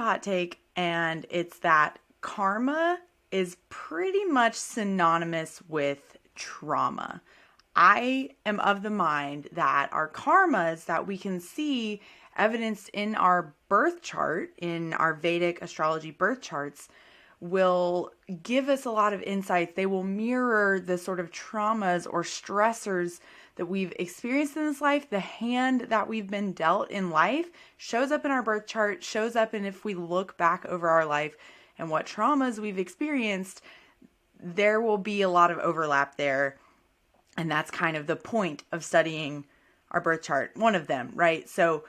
hot take, and it's that karma is pretty much synonymous with trauma. I am of the mind that our karmas that we can see evidenced in our birth chart, in our Vedic astrology birth charts, will give us a lot of insights. They will mirror the sort of traumas or stressors that we've experienced in this life. The hand that we've been dealt in life shows up in our birth chart, shows up in if we look back over our life and what traumas we've experienced, there will be a lot of overlap there. And that's kind of the point of studying our birth chart, one of them, right? So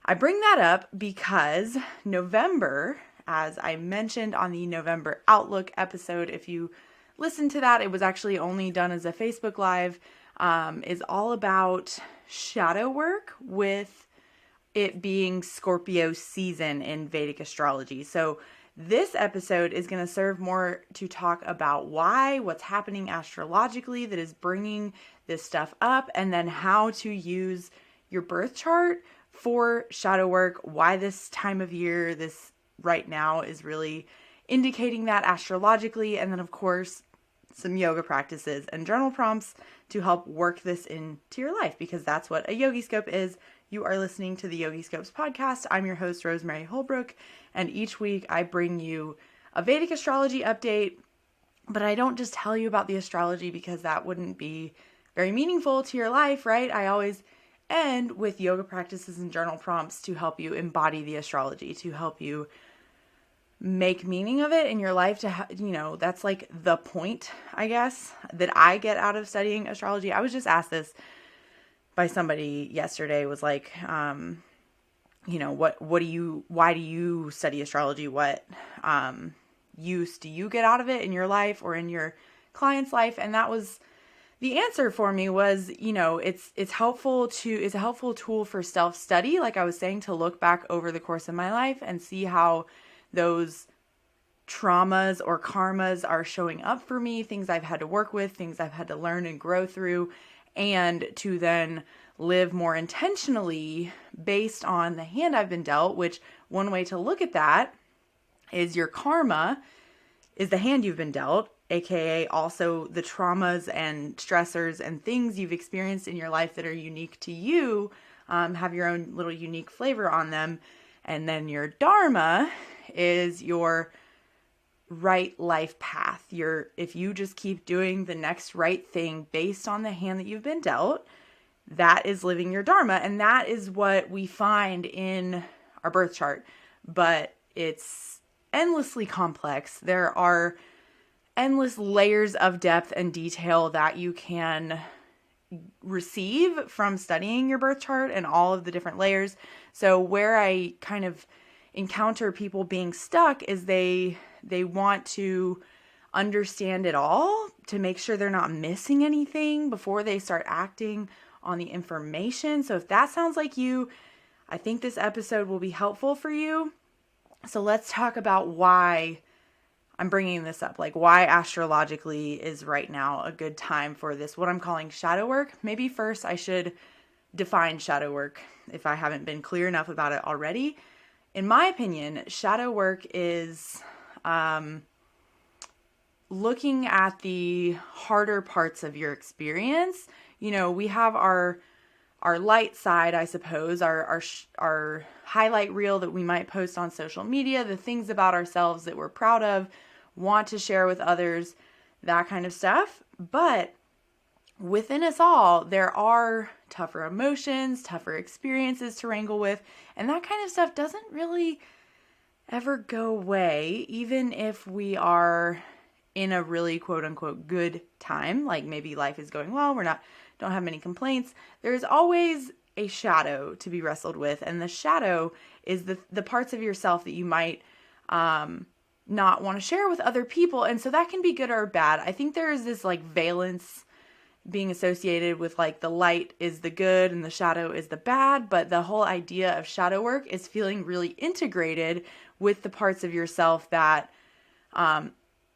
I bring that up because November, as I mentioned on the November Outlook episode, if you listen to that, it was actually only done as a Facebook Live, is all about shadow work, with it being Scorpio season in Vedic astrology. So this episode is going to serve more to talk about what's happening astrologically that is bringing this stuff up, and then how to use your birth chart for shadow work, why this time of year, this right now, is really indicating that astrologically, and then of course some yoga practices and journal prompts to help work this into your life, because that's what a Yogi Scope is. You are listening to the Yogi Scopes podcast. I'm your host, Rosemary Holbrook, and each week I bring you a Vedic astrology update, but I don't just tell you about the astrology because that wouldn't be very meaningful to your life, right? I always end with yoga practices and journal prompts to help you embody the astrology, to help you make meaning of it in your life, that's like the point, I guess, that I get out of studying astrology. I was just asked this by somebody yesterday, was like, why do you study astrology? What use do you get out of it in your life or in your client's life? And that was the answer for me was, it's a helpful tool for self-study. Like I was saying, to look back over the course of my life and see how those traumas or karmas are showing up for me, things I've had to work with, things I've had to learn and grow through, and to then live more intentionally based on the hand I've been dealt, which one way to look at that is your karma is the hand you've been dealt, aka also the traumas and stressors and things you've experienced in your life that are unique to you, have your own little unique flavor on them. And then your Dharma is your right life path. If you just keep doing the next right thing based on the hand that you've been dealt, that is living your Dharma. And that is what we find in our birth chart. But it's endlessly complex. There are endless layers of depth and detail that you can receive from studying your birth chart and all of the different layers. So where I kind of encounter people being stuck is they want to understand it all to make sure they're not missing anything before they start acting on the information. So if that sounds like you, I think this episode will be helpful for you. So let's talk about why I'm bringing this up, like why astrologically is right now a good time for this, what I'm calling shadow work. Maybe first I should define shadow work if I haven't been clear enough about it already. In my opinion, shadow work is looking at the harder parts of your experience. We have our light side, I suppose, our highlight reel that we might post on social media, the things about ourselves that we're proud of, want to share with others, that kind of stuff. But within us all, there are tougher emotions, tougher experiences to wrangle with, and that kind of stuff doesn't really ever go away, even if we are in a really quote unquote good time, like maybe life is going well, don't have many complaints. There's always a shadow to be wrestled with, and the shadow is the parts of yourself that you might not want to share with other people, and so that can be good or bad. I think there is this like valence being associated with like the light is the good and the shadow is the bad, but the whole idea of shadow work is feeling really integrated with the parts of yourself that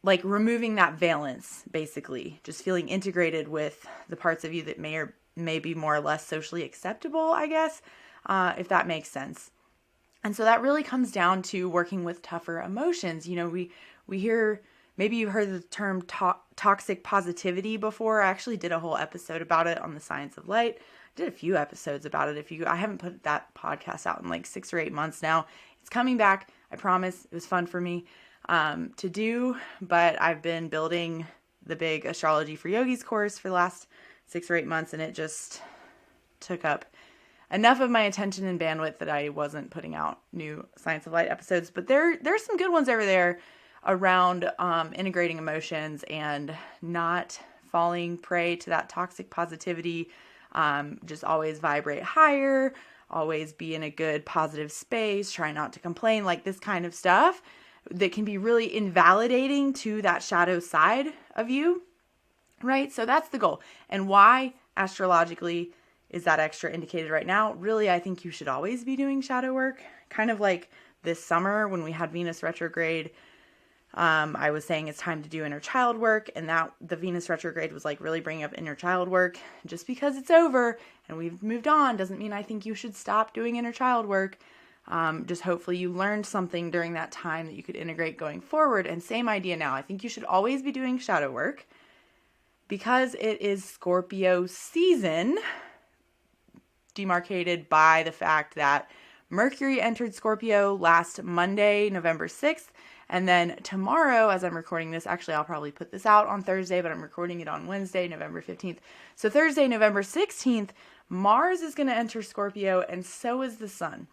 like removing that valence, basically just feeling integrated with the parts of you that may be more or less socially acceptable, I guess, if that makes sense. And so that really comes down to working with tougher emotions. You know, we hear, maybe you heard the term toxic positivity before. I actually did a whole episode about it on the Science of Light. I did a few episodes about it. I haven't put that podcast out in like 6 or 8 months now. It's coming back. I promise. It was fun for me to do, but I've been building the big Astrology for Yogis course for the last 6 or 8 months, and it just took up enough of my attention and bandwidth that I wasn't putting out new Science of Light episodes. But there's some good ones over there around integrating emotions and not falling prey to that toxic positivity. Just always vibrate higher, always be in a good positive space, try not to complain, like this kind of stuff that can be really invalidating to that shadow side of you, right? So that's the goal. And why astrologically is that extra indicated right now? Really, I think you should always be doing shadow work. Kind of like this summer when we had Venus retrograde, I was saying it's time to do inner child work, and that the Venus retrograde was like really bringing up inner child work. Just because it's over and we've moved on doesn't mean I think you should stop doing inner child work. Just hopefully you learned something during that time that you could integrate going forward. And same idea now. I think you should always be doing shadow work because it is Scorpio season, demarcated by the fact that Mercury entered Scorpio last Monday, November 6th. And then tomorrow, as I'm recording this, actually I'll probably put this out on Thursday, but I'm recording it on Wednesday, November 15th. So Thursday, November 16th, Mars is going to enter Scorpio, and so is the Sun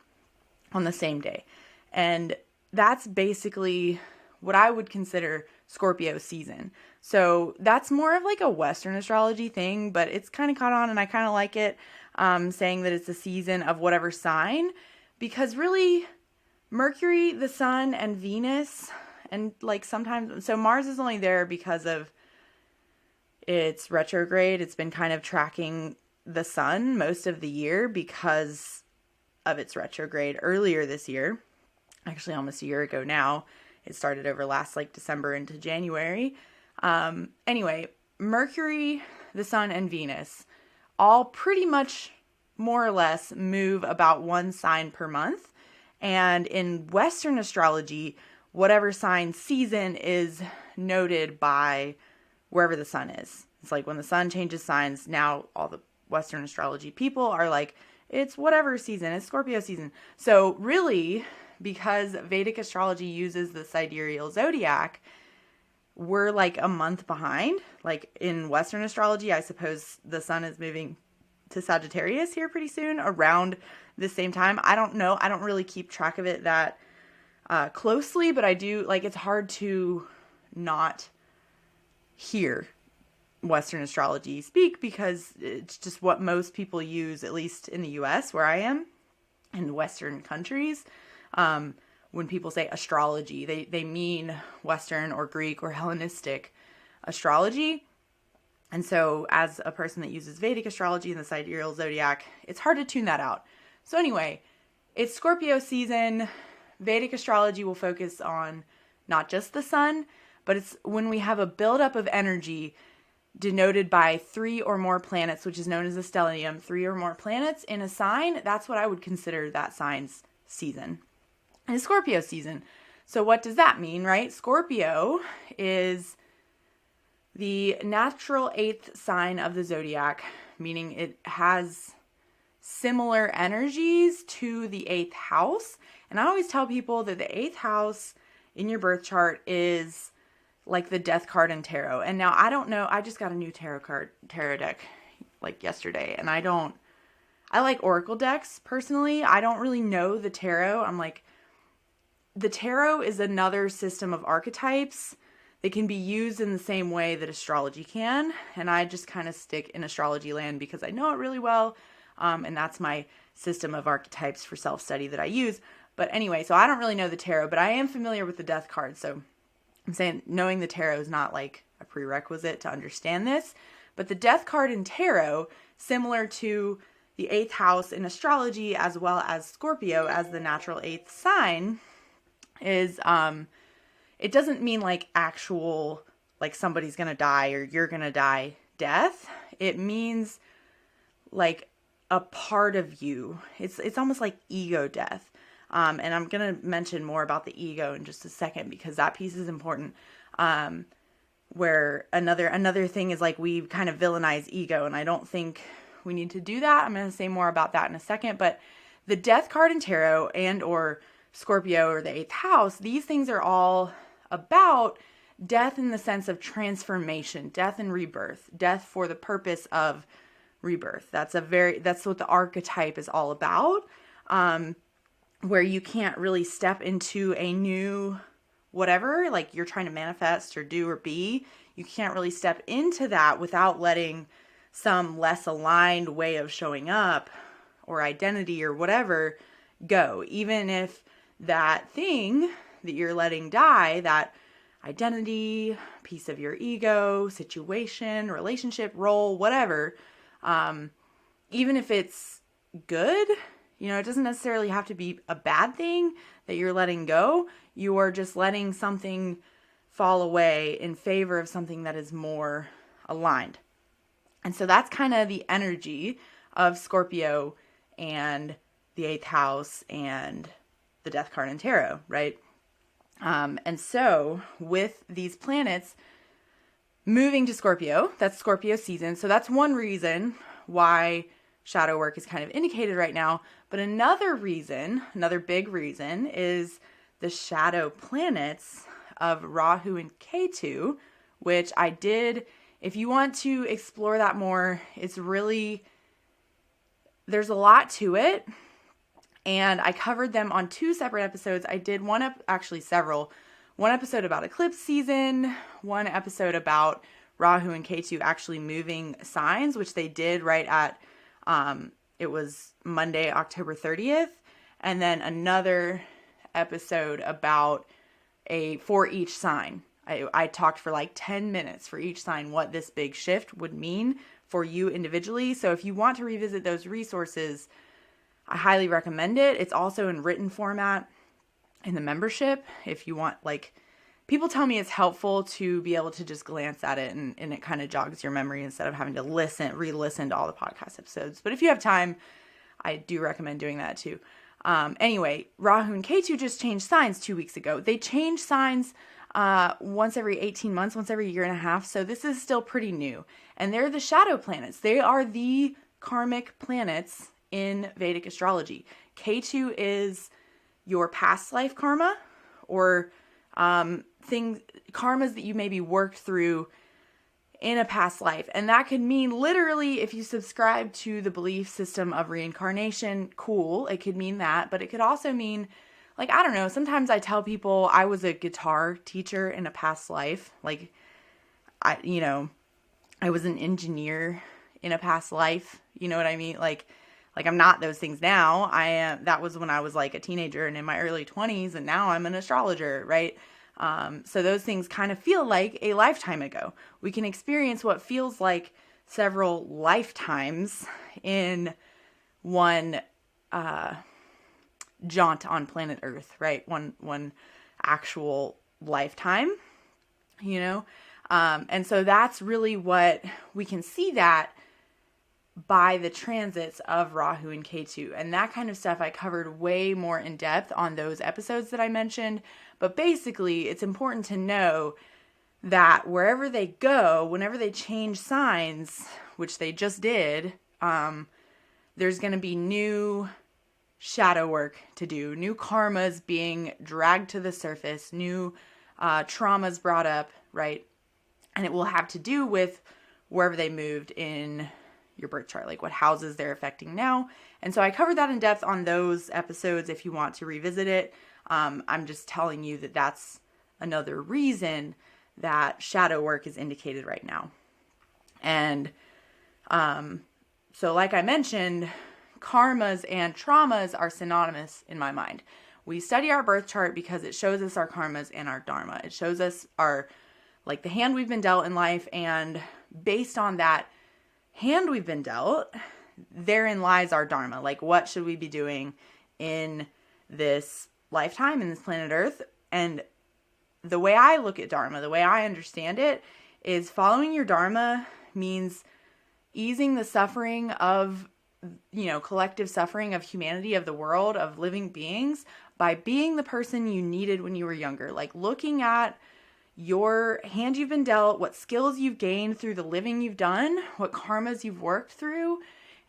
on the same day. And that's basically what I would consider Scorpio season. So that's more of like a Western astrology thing, but it's kind of caught on and I kind of like it, saying that it's a season of whatever sign, because really Mercury, the Sun, and Venus, and like sometimes, so Mars is only there because of its retrograde. It's been kind of tracking the Sun most of the year because of its retrograde earlier this year, actually almost a year ago now. It started over last like December into January. Anyway, Mercury, the Sun, and Venus all pretty much more or less move about one sign per month. And in Western astrology, whatever sign season is noted by wherever the Sun is. It's like when the Sun changes signs, now all the Western astrology people are like, it's whatever season, it's Scorpio season. So really, because Vedic astrology uses the sidereal zodiac, we're like a month behind. Like in Western astrology, I suppose the Sun is moving to Sagittarius here pretty soon, around the same time. I don't know. I don't really keep track of it that closely, but I do, like, it's hard to not hear Western astrology speak because it's just what most people use, at least in the US where I am, in Western countries. When people say astrology, they mean Western or Greek or Hellenistic astrology. And so as a person that uses Vedic astrology and the sidereal zodiac, it's hard to tune that out. So anyway, it's Scorpio season. Vedic astrology will focus on not just the Sun, but it's when we have a buildup of energy denoted by 3 or more planets, which is known as a stellium, 3 or more planets in a sign. That's what I would consider that sign's season. And it's Scorpio season. So what does that mean, right? Scorpio is the natural 8th sign of the zodiac, meaning it has similar energies to the 8th house. And I always tell people that the 8th house in your birth chart is like the death card in tarot. And now I don't know, I just got a new tarot deck like yesterday, and I like oracle decks personally. I don't really know the tarot. I'm like, the tarot is another system of archetypes that can be used in the same way that astrology can. And I just kind of stick in astrology land because I know it really well. And that's my system of archetypes for self-study that I use. But anyway, so I don't really know the tarot, but I am familiar with the death card. So I'm saying knowing the tarot is not like a prerequisite to understand this. But the death card in tarot, similar to the 8th house in astrology, as well as Scorpio as the natural 8th sign, is it doesn't mean like actual, like somebody's gonna die or you're gonna die death. It means like a part of you. It's almost like ego death. And I'm going to mention more about the ego in just a second because that piece is important. Where another thing is like we kind of villainize ego, and I don't think we need to do that. I'm going to say more about that in a second, but the death card in tarot and or Scorpio or the 8th house, these things are all about death in the sense of transformation, death and rebirth, death for the purpose of rebirth. That's what the archetype is all about. Where you can't really step into a new whatever, like you're trying to manifest or do or be, you can't really step into that without letting some less aligned way of showing up or identity or whatever go. Even if that thing that you're letting die, that identity, piece of your ego, situation, relationship, role, whatever, even if it's good, it doesn't necessarily have to be a bad thing that you're letting go. You are just letting something fall away in favor of something that is more aligned. And so that's kind of the energy of Scorpio and the 8th house and the death card in tarot, right? And so with these planets moving to Scorpio, that's Scorpio season. So that's one reason why shadow work is kind of indicated right now. But another big reason is the shadow planets of Rahu and Ketu, which I did. If you want to explore that more, there's a lot to it. And I covered them on 2 separate episodes. I did several. One episode about eclipse season, one episode about Rahu and Ketu actually moving signs, which they did right at, it was Monday, October 30th. And then another episode about for each sign. I talked for like 10 minutes for each sign, what this big shift would mean for you individually. So if you want to revisit those resources, I highly recommend it. It's also in written format in the membership. If you want, people tell me it's helpful to be able to just glance at it and it kind of jogs your memory instead of having to re-listen to all the podcast episodes. But if you have time, I do recommend doing that too. Anyway, Rahu and Ketu just changed signs 2 weeks ago. They change signs once every 18 months, once every year and a half. So this is still pretty new. And they're the shadow planets. They are the karmic planets in Vedic astrology. Ketu is your past life karma or karmas that you maybe worked through in a past life. And that could mean literally, if you subscribe to the belief system of reincarnation, cool, it could mean that. But it could also mean, I don't know, sometimes I tell people I was a guitar teacher in a past life. I was an engineer in a past life. You know what I mean? I'm not those things now. That was when I was a teenager and in my early 20s, and now I'm an astrologer, right? So those things kind of feel like a lifetime ago. We can experience what feels like several lifetimes in one jaunt on planet Earth, right? One actual lifetime, and so that's really what we can see that by the transits of Rahu and Ketu. And that kind of stuff I covered way more in depth on those episodes that I mentioned. But basically, it's important to know that wherever they go, whenever they change signs, which they just did, there's going to be new shadow work to do, new karmas being dragged to the surface, new traumas brought up, right? And it will have to do with wherever they moved in your birth chart, what houses they're affecting now. And so I covered that in depth on those episodes if you want to revisit it. I'm just telling you that that's another reason that shadow work is indicated right now. And so like I mentioned, karmas and traumas are synonymous in my mind. We study our birth chart because it shows us our karmas and our dharma. It shows us the hand we've been dealt in life, and based on that hand we've been dealt, therein lies our dharma. What should we be doing in this lifetime, in this planet Earth? And the way I look at dharma, the way I understand it, is following your dharma means easing the suffering of collective suffering of humanity, of the world, of living beings by being the person you needed when you were younger. Like looking at your hand you've been dealt, what skills you've gained through the living you've done, what karmas you've worked through,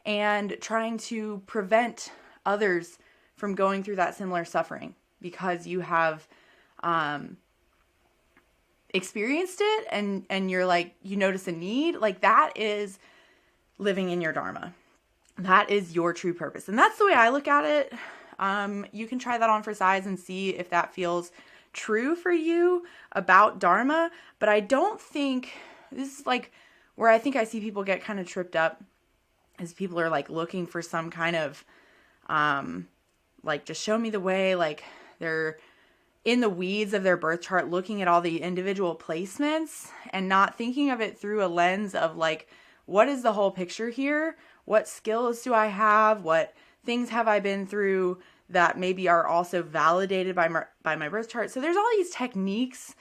and trying to prevent others from going through that similar suffering because you have experienced it and you're like, you notice a need. Like that is living in your Dharma. That is your true purpose. And that's the way I look at it. You can try that on for size and see if that feels true for you about Dharma. But I don't think, this is like where I think I see people get kind of tripped up, is people are like looking for some kind of, like just show me the way. Like they're in the weeds of their birth chart, looking at all the individual placements and not thinking of it through a lens of like, what is the whole picture here? What skills do I have? What things have I been through that maybe are also validated by my birth chart? So there's all these techniques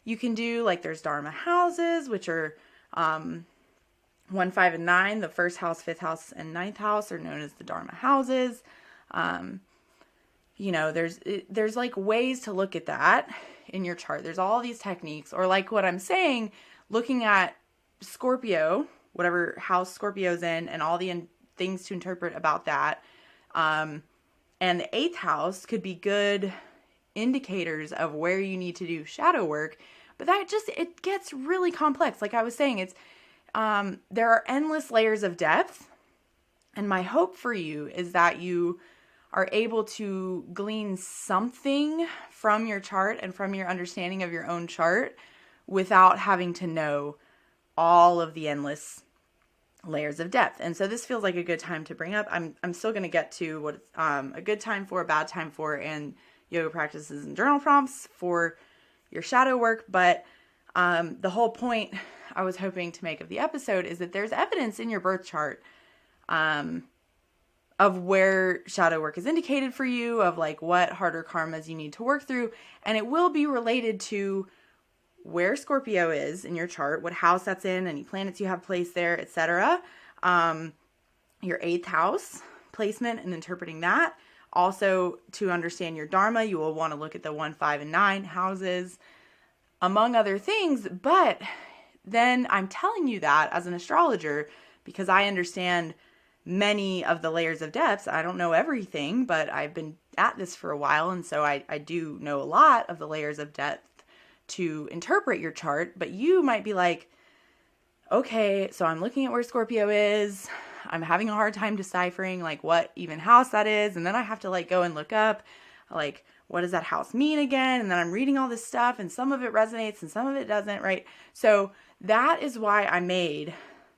you can do. Like there's Dharma houses, which are 1, 5, and 9. The first house, fifth house, and ninth house are known as the Dharma houses. There's like ways to look at that in your chart. There's all these techniques, or like what I'm saying, looking at Scorpio, whatever house Scorpio's in, and all the things to interpret about that. And the 8th house could be good indicators of where you need to do shadow work. But it gets really complex. Like I was saying, there are endless layers of depth. And my hope for you is that you are able to glean something from your chart and from your understanding of your own chart without having to know all of the endless layers of depth. And so this feels like a good time to bring up. I'm still going to get to what a good time for, a bad time for, and yoga practices and journal prompts for your shadow work. But the whole point I was hoping to make of the episode is that there's evidence in your birth chart of where shadow work is indicated for you, of like what harder karmas you need to work through. And it will be related to where Scorpio is in your chart, what house that's in, any planets you have placed there, etc. Your 8th house placement and interpreting that. Also, to understand your Dharma, you will want to look at the 1, 5, and 9 houses, among other things. But then I'm telling you that as an astrologer because I understand many of the layers of depths. I don't know everything, but I've been at this for a while, and so I do know a lot of the layers of depth to interpret your chart. But you might be like, okay, so I'm looking at where Scorpio is. I'm having a hard time deciphering like what even house that is. And then I have to like go and look up like, what does that house mean again? And then I'm reading all this stuff and some of it resonates and some of it doesn't, right? So that is why I made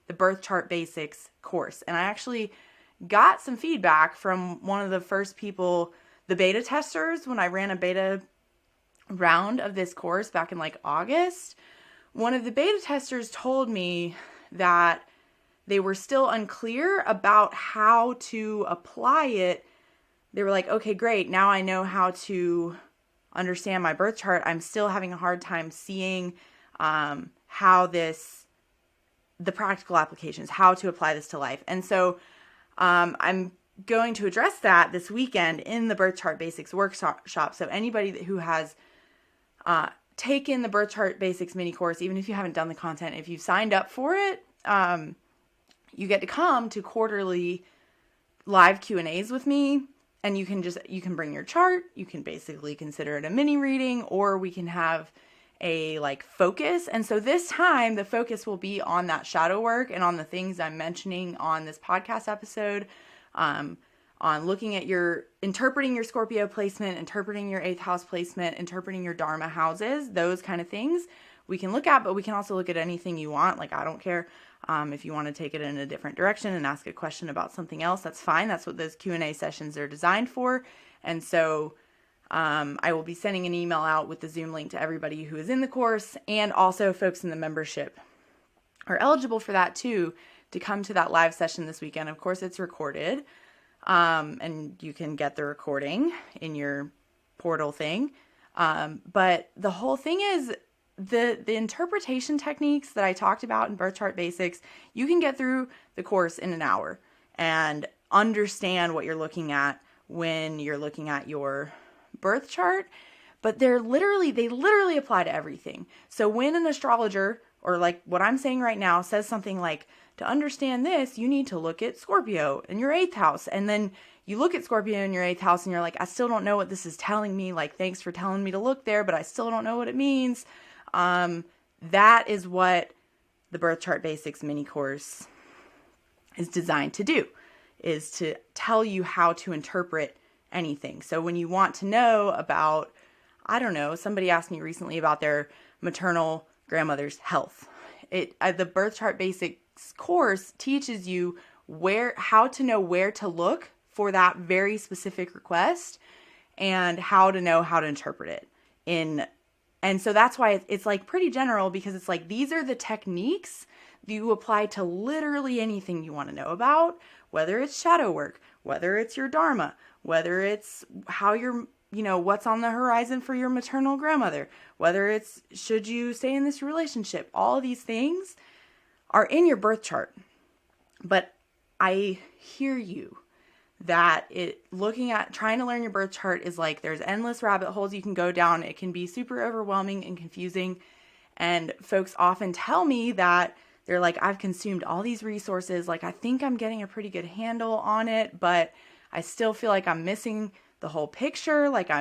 the Birth Chart Basics course. And I actually got some feedback from one of the first people, the beta testers, when I ran a beta round of this course back in like August. One of the beta testers told me that they were still unclear about how to apply it. They were like, okay, great. Now I know how to understand my birth chart. I'm still having a hard time seeing how the practical applications, how to apply this to life. And so I'm going to address that this weekend in the Birth Chart Basics workshop. So anybody who has taken the Birth Chart Basics mini course, even if you haven't done the content, if you've signed up for it, you get to come to quarterly live Q&As with me, and you can bring your chart. You can basically consider it a mini reading, or we can have a like focus. And so this time the focus will be on that shadow work and on the things I'm mentioning on this podcast episode, on looking at interpreting your Scorpio placement, interpreting your 8th house placement, interpreting your Dharma houses, those kind of things we can look at, but we can also look at anything you want. Like, I don't care. If you want to take it in a different direction and ask a question about something else, that's fine. That's what those Q&A sessions are designed for. And so I will be sending an email out with the Zoom link to everybody who is in the course, and also folks in the membership are eligible for that too, to come to that live session this weekend. Of course, it's recorded, and you can get the recording in your portal thing. But the whole thing is, the interpretation techniques that I talked about in Birth Chart Basics, you can get through the course in an hour. And understand what you're looking at when you're looking at your birth chart, but they literally apply to everything. So when an astrologer, or like what I'm saying right now, says something like, to understand this, you need to look at Scorpio in your 8th house. And then you look at Scorpio in your 8th house and you're like, I still don't know what this is telling me. Like, thanks for telling me to look there, but I still don't know what it means. That is what the Birth Chart Basics mini course is designed to do, is to tell you how to interpret anything. So when you want to know about, I don't know, somebody asked me recently about their maternal grandmother's health. The Birth Chart Basics course teaches you how to know where to look for that very specific request and how to know how to interpret it. And so that's why it's like pretty general, because it's like, these are the techniques you apply to literally anything you want to know about, whether it's shadow work, whether it's your Dharma, whether it's how you're, what's on the horizon for your maternal grandmother, whether it's, should you stay in this relationship? All of these things are in your birth chart. But I hear you that trying to learn your birth chart is like, there's endless rabbit holes you can go down. It can be super overwhelming and confusing. And folks often tell me that they're like, I've consumed all these resources. Like, I think I'm getting a pretty good handle on it, but I still feel like I'm missing the whole picture. Like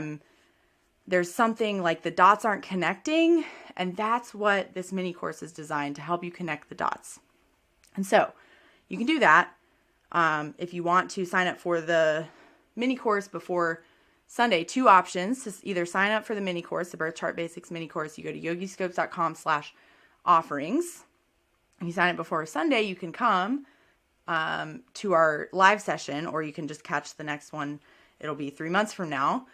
there's something like the dots aren't connecting. And that's what this mini course is designed to help you connect the dots. And so you can do that. If you want to sign up for the mini course before Sunday, 2 options to either sign up for the mini course, the Birth Chart Basics mini course. You go to yogiscopes.com/offerings. If you sign up before Sunday, you can come to our live session, or you can just catch the next one. It'll be 3 months from now.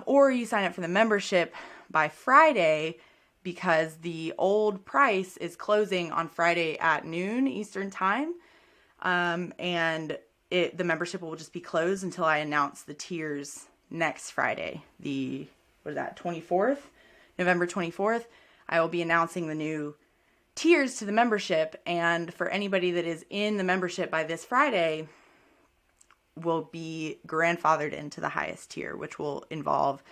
Or you sign up for the membership by Friday, because the old price is closing on Friday at noon Eastern time. And the membership will just be closed until I announce the tiers next Friday, 24th, November 24th. I will be announcing the new tiers to the membership. And for anybody that is in the membership by this Friday, will be grandfathered into the highest tier, which will involve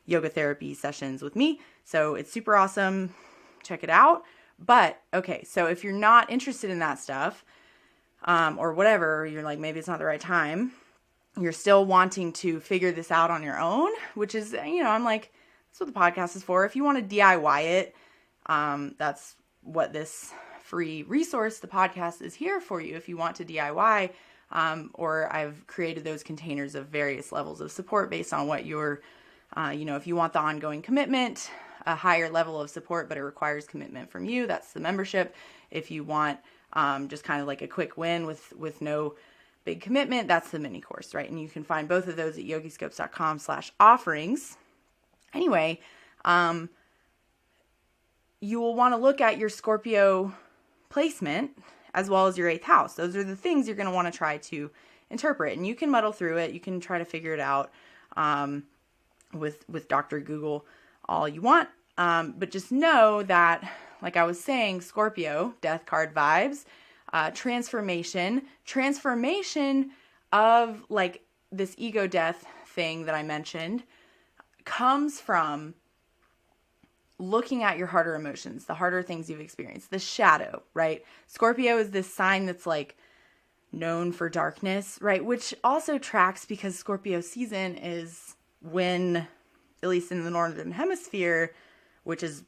yoga therapy sessions with me. So it's super awesome. Check it out. But okay, so if you're not interested in that stuff, or whatever, you're like, maybe it's not the right time, you're still wanting to figure this out on your own, which is, I'm like, that's what the podcast is for. If you want to DIY it, that's what this free resource, the podcast, is here for you. If you want to DIY, or I've created those containers of various levels of support based on what you're, if you want the ongoing commitment, a higher level of support, but it requires commitment from you, that's the membership. If you want just kind of like a quick win with no big commitment, that's the mini course, right? And you can find both of those at yogiscopes.com/offerings. Anyway, you will want to look at your Scorpio placement as well as your 8th house. Those are the things you're going to want to try to interpret, and you can muddle through it. You can try to figure it out with Dr. Google all you want. But just know that, like I was saying, Scorpio, death card vibes, transformation of like this ego death thing that I mentioned comes from looking at your harder emotions, the harder things you've experienced, the shadow, right? Scorpio is this sign that's like known for darkness, right? Which also tracks because Scorpio season is when, at least in the Northern Hemisphere, which is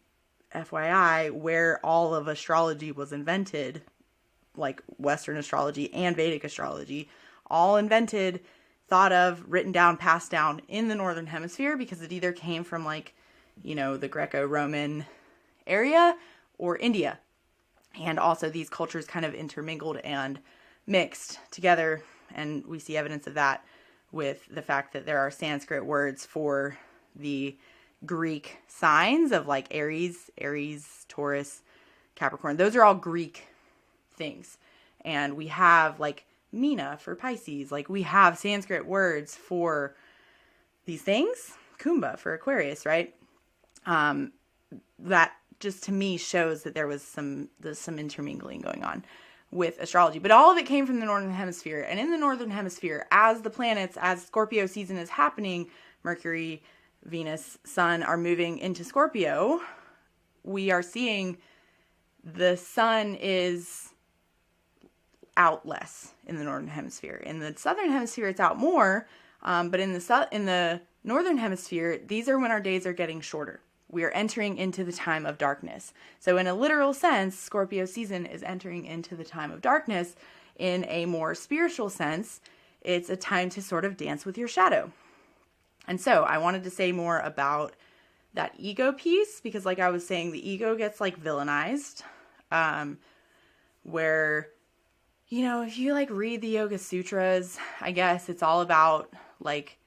FYI, where all of astrology was invented, like Western astrology and Vedic astrology, all invented, thought of, written down, passed down in the Northern Hemisphere, because it either came from like, the Greco-Roman area or India. And also these cultures kind of intermingled and mixed together. And we see evidence of that with the fact that there are Sanskrit words for the Greek signs of like Aries, Taurus, Capricorn. Those are all Greek things. And we have like Mina for Pisces. Like we have Sanskrit words for these things. Kumbha for Aquarius, right? That just to me shows that there was some intermingling going on. with astrology. But all of it came from the Northern Hemisphere. And in the Northern Hemisphere, as the planets, as Scorpio season is happening, Mercury, Venus, Sun are moving into Scorpio, we are seeing the sun is out less in the Northern Hemisphere. In the Southern Hemisphere, it's out more. But in the Northern Hemisphere, these are when our days are getting shorter. We are entering into the time of darkness. So in a literal sense, Scorpio season is entering into the time of darkness. In a more spiritual sense, it's a time to sort of dance with your shadow. And so I wanted to say more about that ego piece, because like I was saying, the ego gets like villainized, where, you know, if you like read the Yoga Sutras, I guess it's all about like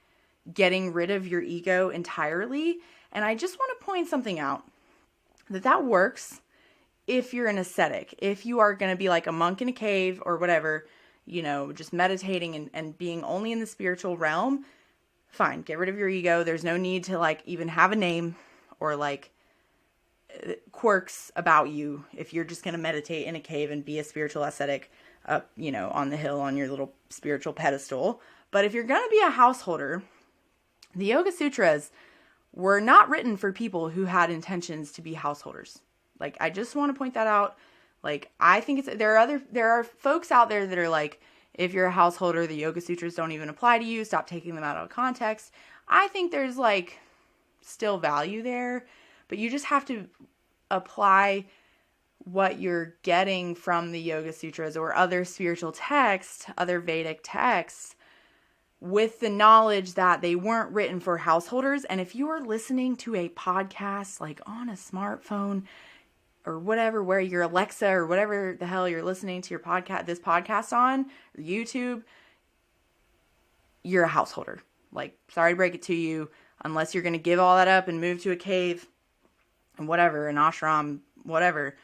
getting rid of your ego entirely. And I just want to point something out, that works if you're an ascetic. If you are going to be like a monk in a cave or whatever, you know, just meditating and being only in the spiritual realm, fine, get rid of your ego. There's no need to like even have a name or like quirks about you if you're just going to meditate in a cave and be a spiritual ascetic up, you know, on the hill on your little spiritual pedestal. But if you're going to be a householder, the Yoga Sutras were not written for people who had intentions to be householders. Like, I just want to point that out. Like, I think there are folks out there that are like, if you're a householder, the Yoga Sutras don't even apply to you. Stop taking them out of context. I think there's like still value there, but you just have to apply what you're getting from the Yoga Sutras or other spiritual texts, other Vedic texts, with the knowledge that they weren't written for householders. And if you are listening to a podcast like on a smartphone or whatever, where your Alexa or whatever the hell you're listening to this podcast on, YouTube, you're a householder. Like, sorry to break it to you, unless you're going to give all that up and move to a cave and whatever, an ashram, whatever,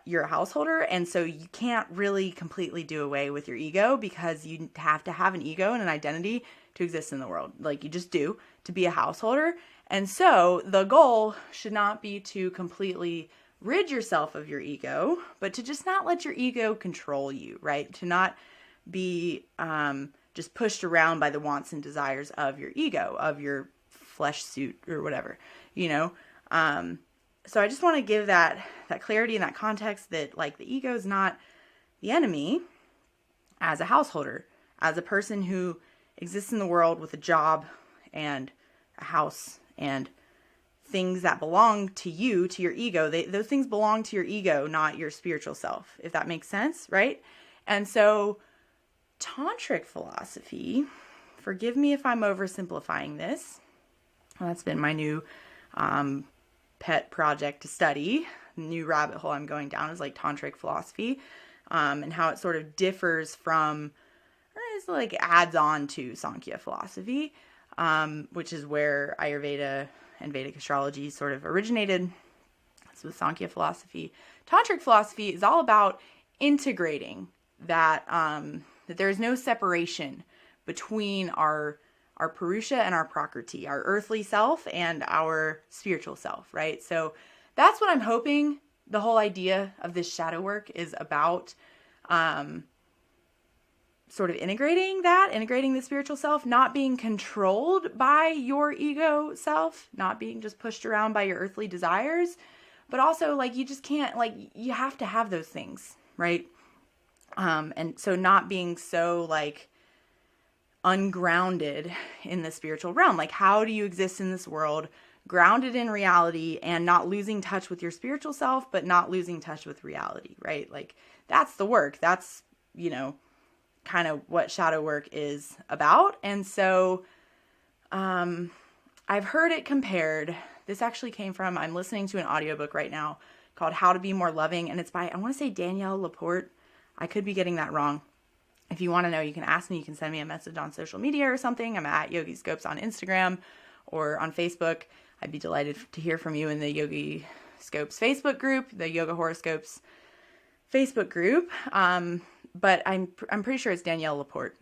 you're a householder. And so you can't really completely do away with your ego, because you have to have an ego and an identity to exist in the world. Like, you just do, to be a householder. And so the goal should not be to completely rid yourself of your ego, but to just not let your ego control you, right? To not be just pushed around by the wants and desires of your ego, of your flesh suit or whatever, you know? So I just want to give that clarity and that context, that like the ego is not the enemy as a householder, as a person who exists in the world with a job and a house and things that belong to you, to your ego. Those things belong to your ego, not your spiritual self, if that makes sense, right? And so tantric philosophy, forgive me if I'm oversimplifying this. That's been my new pet project to study. New rabbit hole I'm going down is like tantric philosophy, and how it sort of differs from, or is like adds on to Sankhya philosophy, which is where Ayurveda and Vedic astrology sort of originated. That's with Sankhya philosophy. Tantric philosophy is all about integrating that there is no separation between our Purusha and our Prakriti, our earthly self and our spiritual self, right? So that's what I'm hoping the whole idea of this shadow work is about, sort of integrating the spiritual self, not being controlled by your ego self, not being just pushed around by your earthly desires, but also like you just can't, like you have to have those things, right? And so not being so like ungrounded in the spiritual realm. Like, how do you exist in this world grounded in reality and not losing touch with your spiritual self, but not losing touch with reality, right? Like, that's the work. That's, you know, kind of what shadow work is about. And so I've heard it compared. This actually came from, I'm listening to an audiobook right now called How to Be More Loving, and it's by, I want to say Danielle Laporte. I could be getting that wrong. If you want to know, you can ask me. You can send me a message on social media or something. I'm at Yogi Scopes on Instagram or on Facebook. I'd be delighted to hear from you in the Yogi Scopes Facebook group, the Yoga Horoscopes Facebook group. But I'm pretty sure it's Danielle Laporte,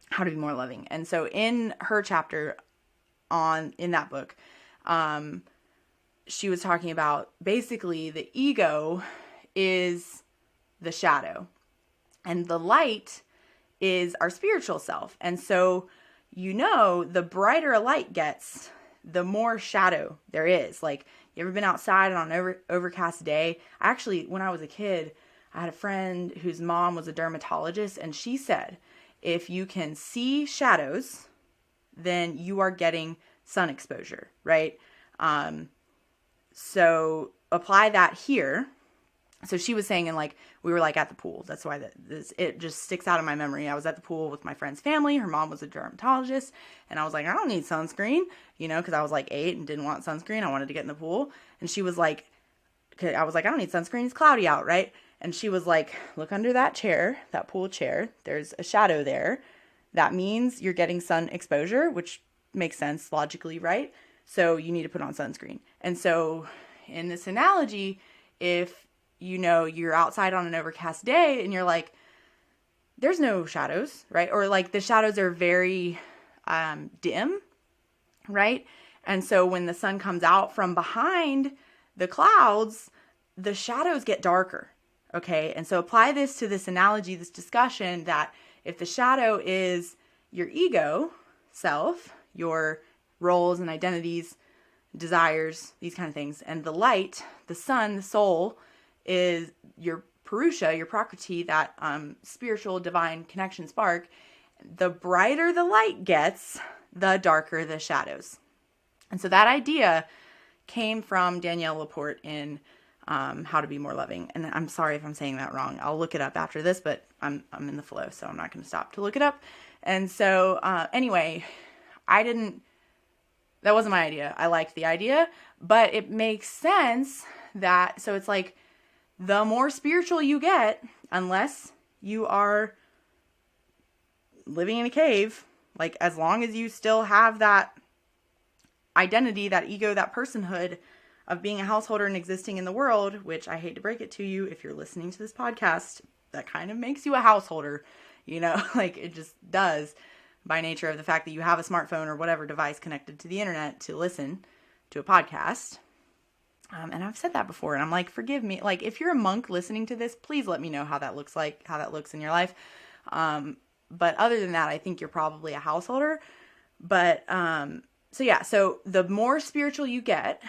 How to Be More Loving. And so in her chapter in that book, she was talking about basically the ego is the shadow. And the light is our spiritual self. And so, the brighter a light gets, the more shadow there is. Like, you ever been outside on an overcast day? Actually, when I was a kid, I had a friend whose mom was a dermatologist, and she said, if you can see shadows, then you are getting sun exposure, right? So apply that here. So she was saying, and like, we were like at the pool. That's why it just sticks out in my memory. I was at the pool with my friend's family. Her mom was a dermatologist. And I was like, I don't need sunscreen, because I was like 8 and didn't want sunscreen. I wanted to get in the pool. And she was like, I was like, I don't need sunscreen. It's cloudy out, right? And she was like, look under that chair, that pool chair. There's a shadow there. That means you're getting sun exposure, which makes sense logically, right? So you need to put on sunscreen. And so in this analogy, if you're outside on an overcast day and you're like, there's no shadows, right? Or like the shadows are very dim, right? And so when the sun comes out from behind the clouds, the shadows get darker, okay? And so apply this to this analogy, this discussion, that if the shadow is your ego self, your roles and identities, desires, these kind of things, and the light, the sun, the soul, is your Purusha, your Prakriti, that spiritual divine connection spark, the brighter the light gets, the darker the shadows. And so that idea came from Danielle Laporte in How to Be More Loving. And I'm sorry if I'm saying that wrong. I'll look it up after this, but I'm in the flow, so I'm not going to stop to look it up. And so anyway, that wasn't my idea. I liked the idea, but it makes sense that, so it's like, the more spiritual you get, unless you are living in a cave, like as long as you still have that identity, that ego, that personhood of being a householder and existing in the world, which I hate to break it to you, if you're listening to this podcast, that kind of makes you a householder, like it just does by nature of the fact that you have a smartphone or whatever device connected to the internet to listen to a podcast. And I've said that before, and I'm like, forgive me. Like, if you're a monk listening to this, please let me know how that looks in your life. But other than that, I think you're probably a householder. But, so the more spiritual you get,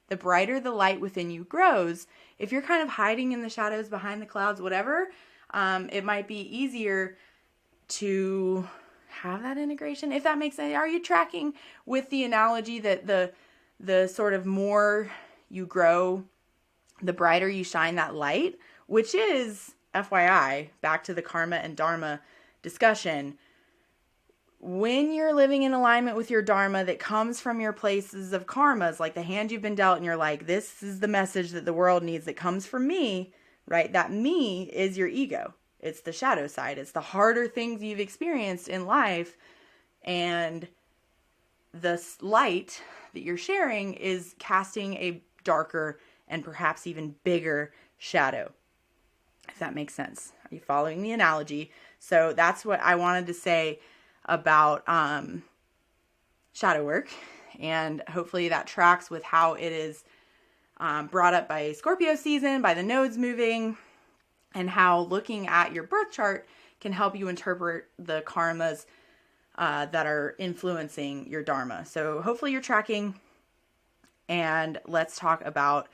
the brighter the light within you grows. If you're kind of hiding in the shadows behind the clouds, whatever, it might be easier to have that integration, if that makes sense. Are you tracking with the analogy that the sort of more you grow, the brighter you shine that light, which is, FYI, back to the karma and dharma discussion. When you're living in alignment with your dharma that comes from your places of karmas, like the hand you've been dealt, and you're like, this is the message that the world needs that comes from me, right? That me is your ego. It's the shadow side. It's the harder things you've experienced in life. And the light that you're sharing is casting a darker and perhaps even bigger shadow, if that makes sense. Are you following the analogy? So that's what I wanted to say about shadow work, and hopefully that tracks with how it is brought up by Scorpio season, by the nodes moving, and how looking at your birth chart can help you interpret the karmas that are influencing your dharma. So hopefully you're tracking. And let's talk about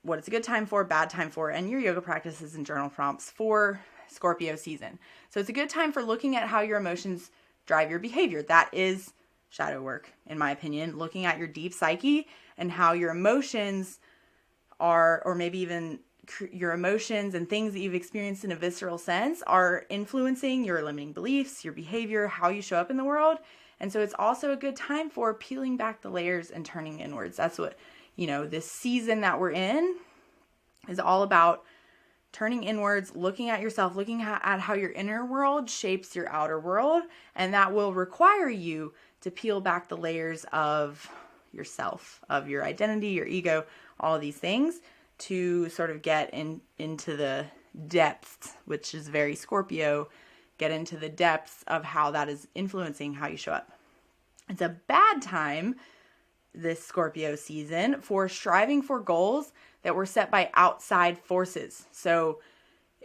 what it's a good time for, bad time for, and your yoga practices and journal prompts for Scorpio season. So it's a good time for looking at how your emotions drive your behavior. That is shadow work, in my opinion, looking at your deep psyche and how your emotions are, or maybe even your emotions and things that you've experienced in a visceral sense are influencing your limiting beliefs, your behavior, how you show up in the world. And so it's also a good time for peeling back the layers and turning inwards. That's what, this season that we're in is all about, turning inwards, looking at yourself, looking at how your inner world shapes your outer world. And that will require you to peel back the layers of yourself, of your identity, your ego, all of these things, to sort of get into the depths, which is very Scorpio, get into the depths of how that is influencing how you show up. It's a bad time, this Scorpio season, for striving for goals that were set by outside forces. So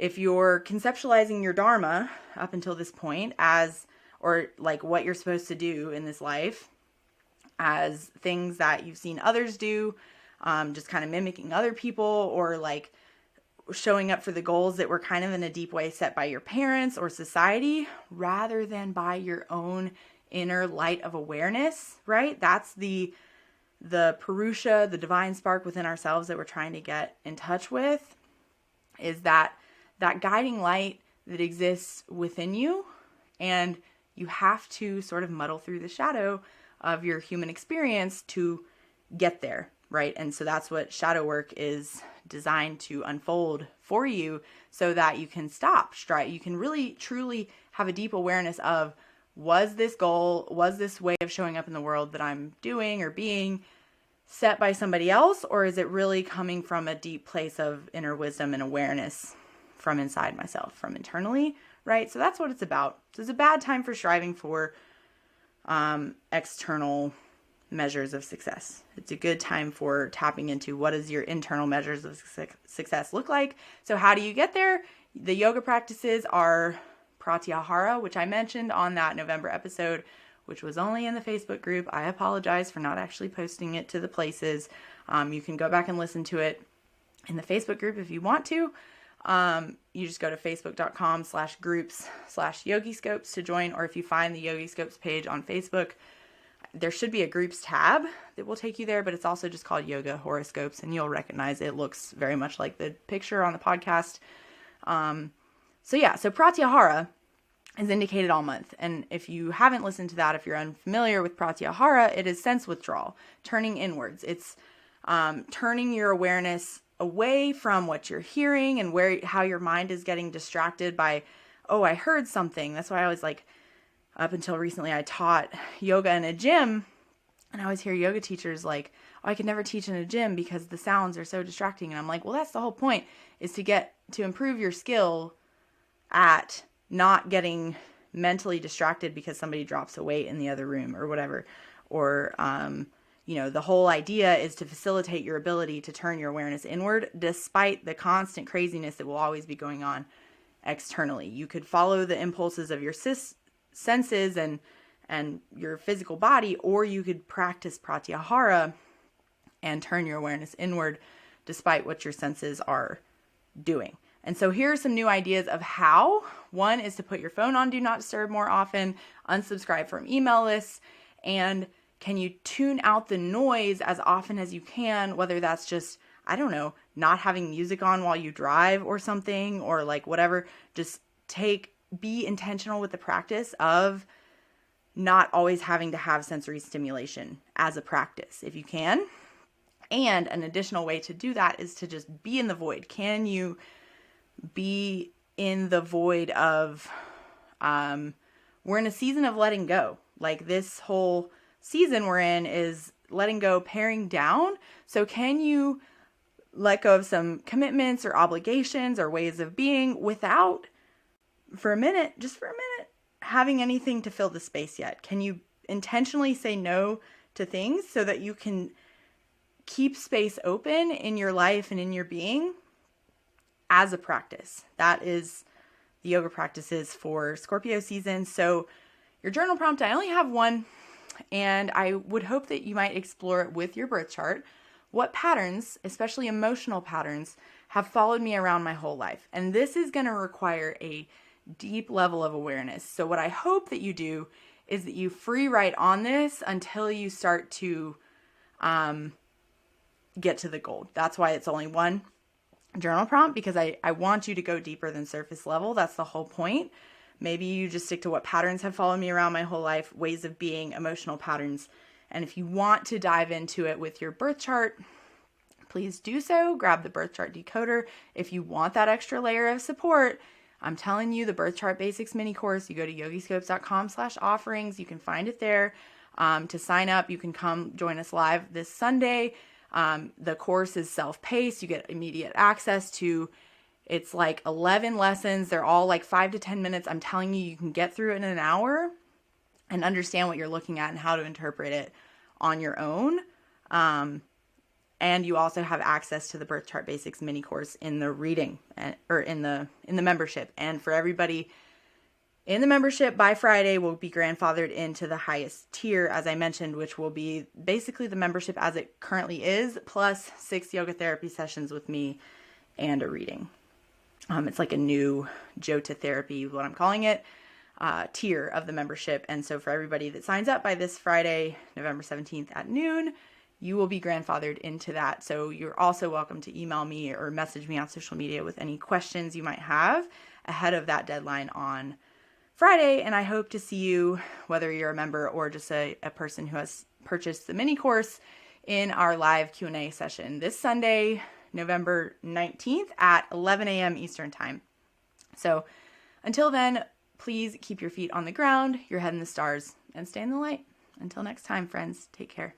if you're conceptualizing your Dharma up until this point as, or like what you're supposed to do in this life as things that you've seen others do, just kind of mimicking other people, or like showing up for the goals that were kind of in a deep way set by your parents or society, rather than by your own inner light of awareness, right? That's the Purusha, the divine spark within ourselves that we're trying to get in touch with, is that guiding light that exists within you. And you have to sort of muddle through the shadow of your human experience to get there, right? And so that's what shadow work is designed to unfold for you, so that you can stop, you can really truly have a deep awareness of, was this goal, was this way of showing up in the world that I'm doing or being set by somebody else, or is it really coming from a deep place of inner wisdom and awareness from inside myself, from internally, right? So that's what it's about. So it's a bad time for striving for external measures of success. It's a good time for tapping into what does your internal measures of success look like. So how do you get there? The yoga practices are pratyahara, which I mentioned on that November episode, which was only in the Facebook group. I apologize for not actually posting it to the places. You can go back and listen to it in the Facebook group if you want to. You just go to facebook.com/groups/yogiscopes to join, or if you find the Yogiscopes page on Facebook, there should be a groups tab that will take you there, but it's also just called Yoga Horoscopes, and you'll recognize it looks very much like the picture on the podcast. So pratyahara is indicated all month. And if you haven't listened to that, if you're unfamiliar with pratyahara, it is sense withdrawal, turning inwards. It's turning your awareness away from what you're hearing and how your mind is getting distracted by, oh, I heard something. That's why I was like, up until recently, I taught yoga in a gym, and I always hear yoga teachers like, oh, I could never teach in a gym because the sounds are so distracting. And I'm like, well, that's the whole point, is to improve your skill at not getting mentally distracted because somebody drops a weight in the other room or whatever. Or, the whole idea is to facilitate your ability to turn your awareness inward despite the constant craziness that will always be going on externally. You could follow the impulses of your senses and your physical body, or you could practice pratyahara and turn your awareness inward despite what your senses are doing. And so here are some new ideas of how. One is to put your phone on Do Not Disturb more often, unsubscribe from email lists, and can you tune out the noise as often as you can, whether that's just, I don't know, not having music on while you drive or something, or like whatever. Just be intentional with the practice of not always having to have sensory stimulation as a practice, if you can. And an additional way to do that is to just be in the void. Can you be in the void of, we're in a season of letting go. Like this whole season we're in is letting go, paring down. So can you let go of some commitments or obligations or ways of being without, for a minute, having anything to fill the space yet? Can you intentionally say no to things so that you can keep space open in your life and in your being as a practice? That is the yoga practices for Scorpio season. So your journal prompt, I only have one, and I would hope that you might explore it with your birth chart. What patterns, especially emotional patterns, have followed me around my whole life? And this is going to require a deep level of awareness. So what I hope that you do is that you free write on this until you start to get to the gold. That's why it's only one journal prompt, because I want you to go deeper than surface level. That's the whole point. Maybe you just stick to what patterns have followed me around my whole life, ways of being, emotional patterns. And if you want to dive into it with your birth chart, please do so. Grab the birth chart decoder. If you want that extra layer of support, I'm telling you, the birth chart basics mini course, you go to yogiscopes.com/offerings. You can find it there. To sign up, you can come join us live this Sunday. The course is self-paced. You get immediate access to, it's like 11 lessons. They're all like 5 to 10 minutes. I'm telling you, you can get through it in an hour and understand what you're looking at and how to interpret it on your own. And you also have access to the Birth Chart Basics mini course in the reading or in the membership. And for everybody in the membership by Friday, will be grandfathered into the highest tier, as I mentioned, which will be basically the membership as it currently is, plus 6 yoga therapy sessions with me and a reading. It's like a new Jota therapy, what I'm calling it, tier of the membership. And so for everybody that signs up by this Friday, November 17th at noon, you will be grandfathered into that. So you're also welcome to email me or message me on social media with any questions you might have ahead of that deadline on Friday. And I hope to see you, whether you're a member or just a person who has purchased the mini course, in our live Q&A session this Sunday, November 19th at 11 a.m. Eastern Time. So until then, please keep your feet on the ground, your head in the stars, and stay in the light. Until next time, friends, take care.